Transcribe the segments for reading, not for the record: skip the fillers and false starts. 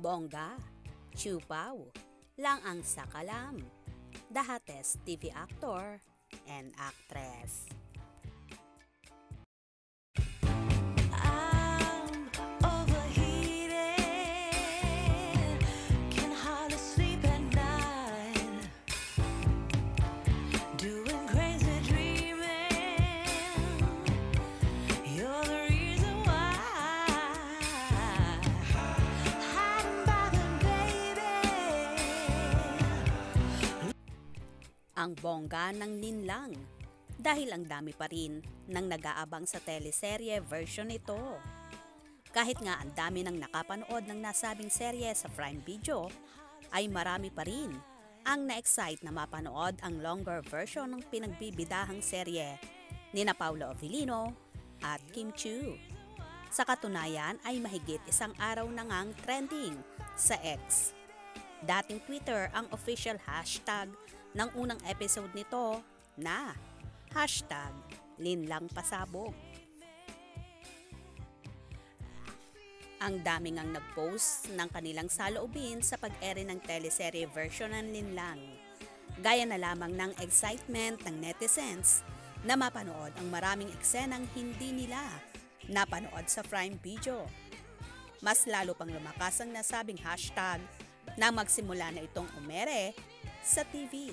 Bongga, Chupaw, lang ang sakalam, the hottest TV actor and actress. Ang bongga ng linlang dahil ang dami pa rin nang nag-aabang sa teleserye version nito. Kahit nga ang dami nang nakapanood ng nasabing serye sa Prime Video, ay marami pa rin ang na-excite na mapanood ang longer version ng pinagbibidahang serye ni na Paolo Avellino at Kim Chiu. Sa katunayan ay mahigit isang araw na ngang trending sa X. Dating Twitter ang official hashtag ng unang episode nito na #linlangpasabog. Ang daming ang nag-post ng kanilang saloobin sa pag-ere ng teleserye version ng Linlang. Gaya na lamang ng excitement ng netizens na mapanood ang maraming eksenang hindi nila napanood sa Prime Video. Mas lalo pang lumakas ang nasabing hashtag na magsimula na itong umere sa TV.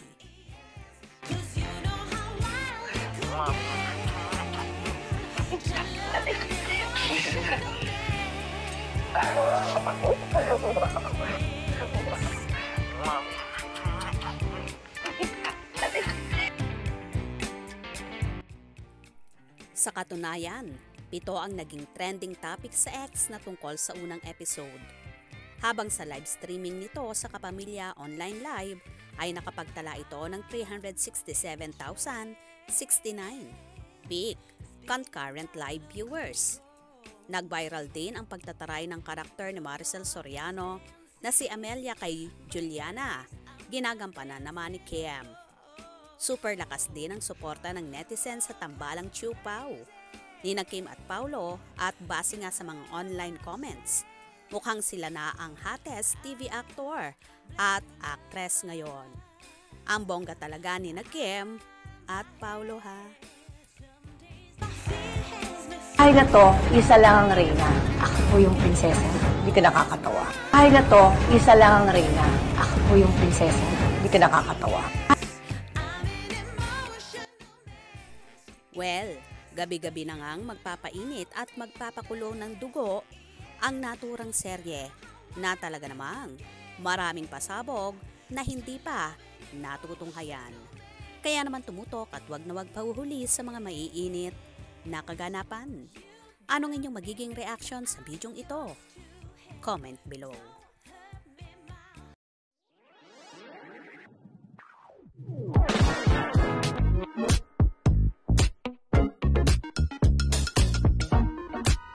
Sa katunayan, 7 ang naging trending topic sa X na tungkol sa unang episode. Habang sa live streaming nito sa Kapamilya Online Live ay nakapagtala ito ng 367,069 peak concurrent live viewers. Nag-viral din ang pagtataray ng karakter ni Maricel Soriano na si Amelia kay Juliana, ginagampanan naman ni Kim. Super lakas din ang suporta ng netizens sa tambalang Chupaw ni na Kim at Paolo, at base nga sa mga online comments, mukhang sila na ang hottest TV actor at actress ngayon. Ang bongga talaga ni na Kim at Paolo ha. Kahit na to, isa lang ang reyna. Ako po yung prinsesa. Hindi ka nakakatawa. Kahit na to, isa lang ang reyna. Ako po yung prinsesa. Hindi ka nakakatawa. Well, gabi-gabi na ngang magpapainit at magpapakulo ng dugo ang naturang serye na talaga namang maraming pasabog na hindi pa natutunghayan. Kaya naman tumutok at wag na wag pahuhuli sa mga maiinit na kaganapan. Anong inyong magiging reaction sa bidyong ito? Comment below.